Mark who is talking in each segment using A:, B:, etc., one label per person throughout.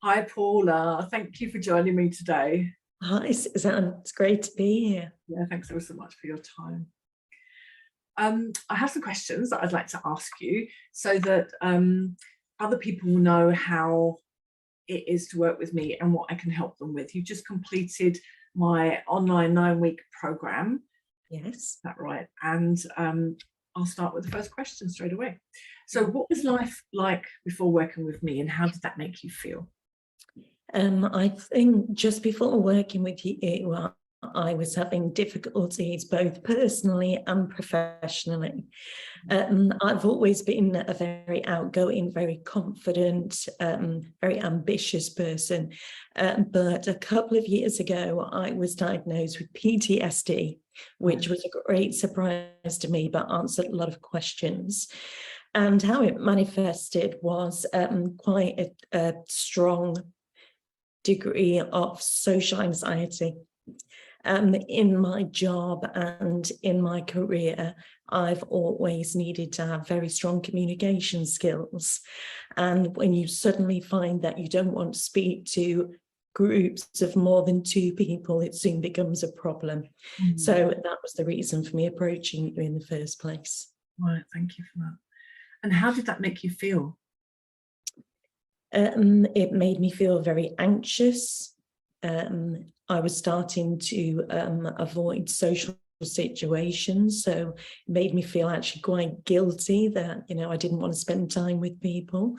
A: Hi, Paula. Thank you for joining me today.
B: Hi, Suzanne. It's great to be here.
A: Yeah, thanks ever so much for your time. I have some questions that I'd like to ask you so that other people will know how it is to work with me and what I can help them with. You've just completed my online 9-week program.
B: Yes.
A: Is that right? And I'll start with the first question straight away. So what was life like before working with me, and how did that make you feel?
B: I think just before working with you, I was having difficulties both personally and professionally. I've always been a very outgoing, very confident, very ambitious person. But a couple of years ago, I was diagnosed with PTSD, which was a great surprise to me, but answered a lot of questions. And how it manifested was quite a strong degree of social anxiety. In my job and in my career, I've always needed to have very strong communication skills. And when you suddenly find that you don't want to speak to groups of more than 2 people, it soon becomes a problem. So that was the reason for me approaching you in the first place.
A: Right, thank you for that. And how did that make you feel?
B: It made me feel very anxious. I was starting to avoid social situations, so it made me feel actually quite guilty that, I didn't want to spend time with people.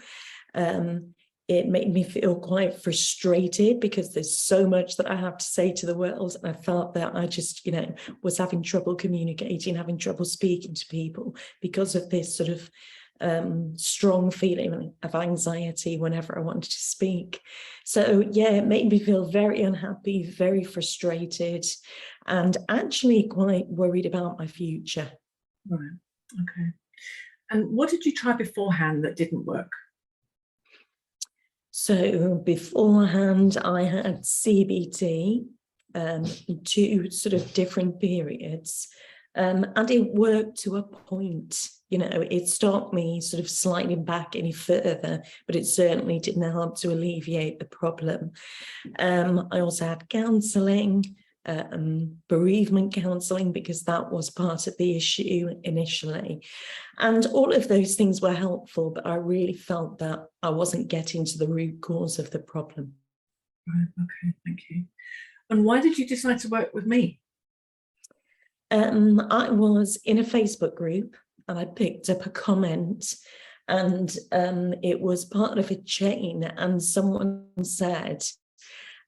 B: It made me feel quite frustrated because there's so much that I have to say to the world. And I felt that I just, was having trouble communicating, having trouble speaking to people because of this sort of strong feeling of anxiety whenever I wanted to speak. So yeah, it made me feel very unhappy, very frustrated, and actually quite worried about my future.
A: Right, okay. And what did you try beforehand that didn't work?
B: So beforehand, I had CBT, 2 sort of different periods, and it worked to a point. It stopped me sort of sliding back any further, but it certainly didn't help to alleviate the problem. I also had counselling, bereavement counselling, because that was part of the issue initially. And all of those things were helpful, but I really felt that I wasn't getting to the root cause of the problem.
A: Right, okay, thank you. And why did you decide to work with me?
B: I was in a Facebook group and I picked up a comment, and it was part of a chain, and someone said,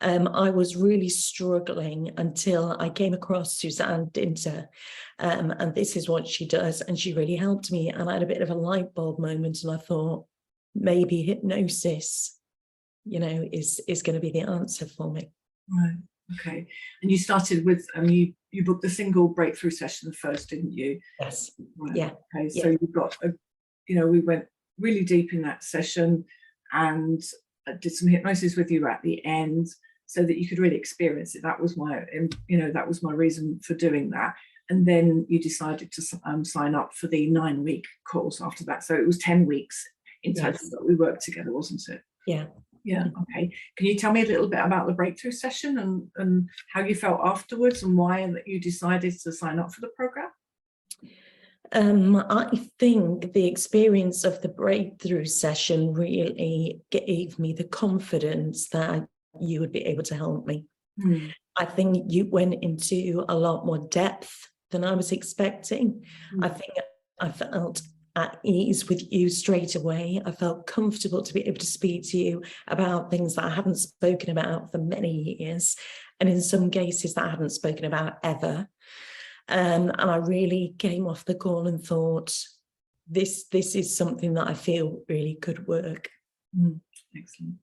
B: I was really struggling until I came across Suzanne Dinter, and this is what she does, and she really helped me. And I had a bit of a light bulb moment, and I thought maybe hypnosis, is going to be the answer for me.
A: Right, okay. And you started with, you booked the single breakthrough session first, didn't you?
B: Yes.
A: Right.
B: Yeah.
A: Okay, so you got, we went really deep in that session and did some hypnosis with you at the end so that you could really experience it. That was my reason for doing that. And then you decided to sign up for the 9-week course after that. So it was 10 weeks in total that we worked together, wasn't it?
B: Yeah.
A: Yeah, okay. Can you tell me a little bit about the breakthrough session and how you felt afterwards and why that you decided to sign up for the program?
B: I think the experience of the breakthrough session really gave me the confidence that you would be able to help me. I think you went into a lot more depth than I was expecting. I think I felt at ease with you straight away. I felt comfortable to be able to speak to you about things that I hadn't spoken about for many years, and in some cases that I hadn't spoken about ever. And I really came off the call and thought, this is something that I feel really could work.
A: Excellent.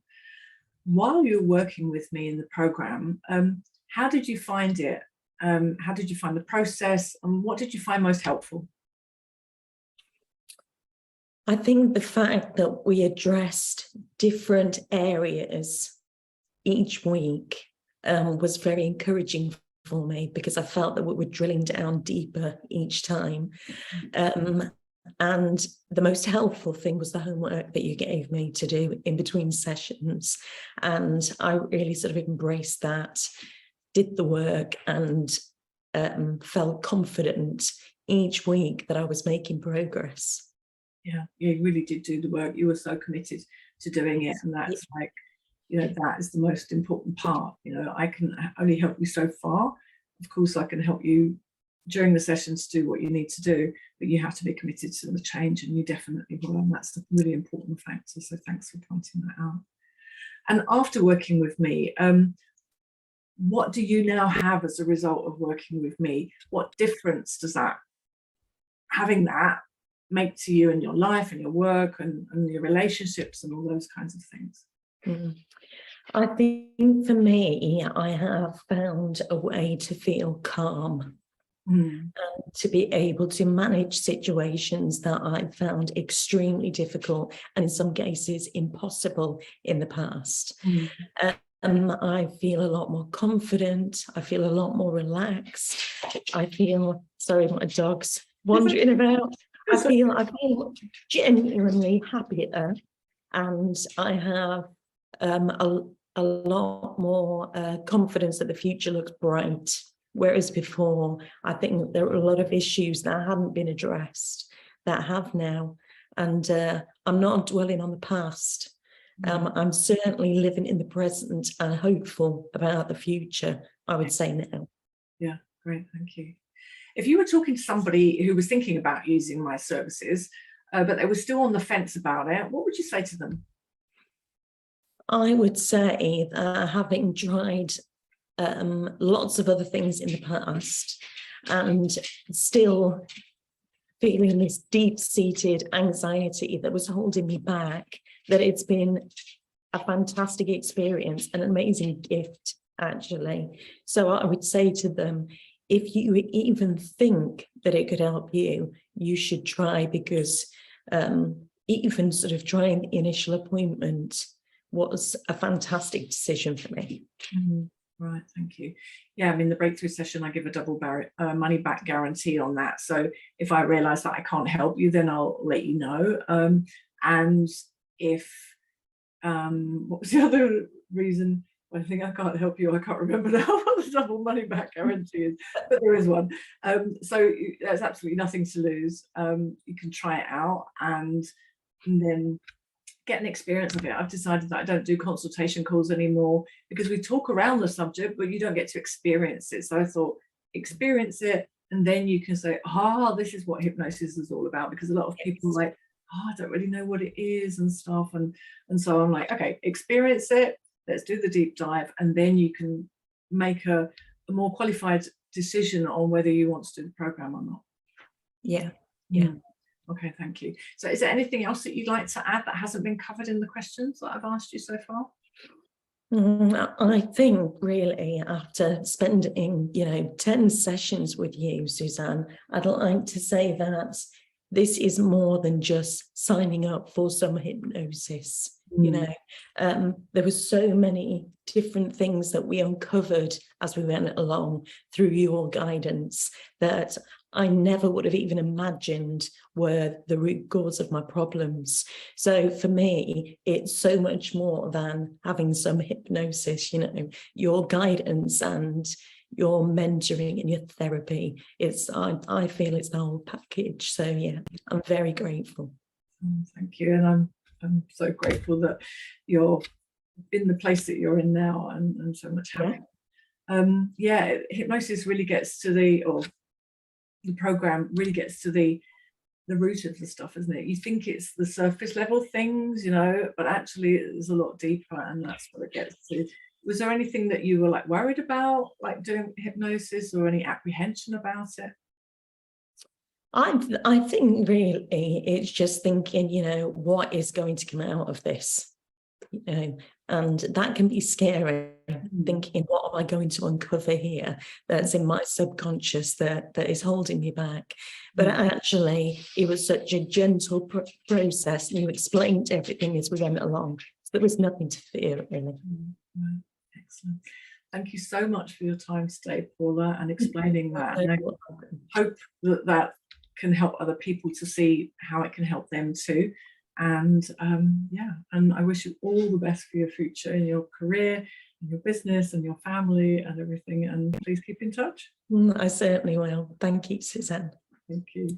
A: While you're working with me in the program, how did you find it? How did you find the process, and what did you find most helpful?
B: I think the fact that we addressed different areas each week was very encouraging for me, because I felt that we were drilling down deeper each time. and the most helpful thing was the homework that you gave me to do in between sessions. And I really sort of embraced that, did the work, and felt confident each week that I was making progress.
A: Yeah, you really did do the work. You were so committed to doing it, and that's like, that is the most important part. I can only help you so far. Of course, I can help you during the sessions to do what you need to do, but you have to be committed to the change, and you definitely will, and that's a really important factor. So thanks for pointing that out. And after working with me, what do you now have as a result of working with me? What difference does having that make to you in your life and your work and your relationships and all those kinds of things?
B: I think for me, I have found a way to feel calm and to be able to manage situations that I found extremely difficult and in some cases impossible in the past. I feel a lot more confident. I feel a lot more relaxed. I feel, sorry, my dog's wandering about. I feel genuinely happier, and I have a lot more confidence that the future looks bright. Whereas before, I think there were a lot of issues that hadn't been addressed that have now. And I'm not dwelling on the past. I'm certainly living in the present and hopeful about the future, I would say now.
A: Yeah, great, thank you. If you were talking to somebody who was thinking about using my services, but they were still on the fence about it, what would you say to them?
B: I would say that having tried lots of other things in the past and still feeling this deep-seated anxiety that was holding me back, that it's been a fantastic experience, an amazing gift, actually. So I would say to them, if you even think that it could help you, you should try, because even sort of trying the initial appointment was a fantastic decision for me.
A: Right, thank you. Yeah, I mean, the breakthrough session, I give a double money back guarantee on that. So if I realise that I can't help you, then I'll let you know. And if, what was the other reason? I think I can't help you. I can't remember now what the double money back guarantee is, but there is one. So there's absolutely nothing to lose. You can try it out and then get an experience of it. I've decided that I don't do consultation calls anymore because we talk around the subject, but you don't get to experience it. So I thought, experience it, and then you can say, this is what hypnosis is all about. Because a lot of people are like, I don't really know what it is and stuff. And so I'm like, okay, experience it. Let's do the deep dive, and then you can make a more qualified decision on whether you want to do the program or not.
B: Yeah.
A: Okay, thank you. So is there anything else that you'd like to add that hasn't been covered in the questions that I've asked you so far?
B: I think really after spending, 10 sessions with you, Suzanne, I'd like to say that this is more than just signing up for some hypnosis. There were so many different things that we uncovered as we went along through your guidance that I never would have even imagined were the root cause of my problems. So for me, it's so much more than having some hypnosis, your guidance and your mentoring and your therapy. I feel it's the whole package. So yeah, I'm very grateful.
A: Thank you. And I'm so grateful that you're in the place that you're in now, and so much happy. Hypnosis really gets to the program really gets to the root of the stuff, isn't it? You think it's the surface level things, but actually it's a lot deeper, and that's what it gets to. Was there anything that you were like worried about, like doing hypnosis, or any apprehension about it?
B: I think really it's just thinking, what is going to come out of this? And that can be scary, thinking, what am I going to uncover here that's in my subconscious that is holding me back? But actually, it was such a gentle process, and you explained everything as we went along. So there was nothing to fear, really.
A: Excellent. Thank you so much for your time today, Paula, and explaining that. And I hope that can help other people to see how it can help them too. And yeah, and I wish you all the best for your future in your career, in your business and your family and everything. And please keep in touch.
B: I certainly will. Thank you, Suzanne.
A: Thank you.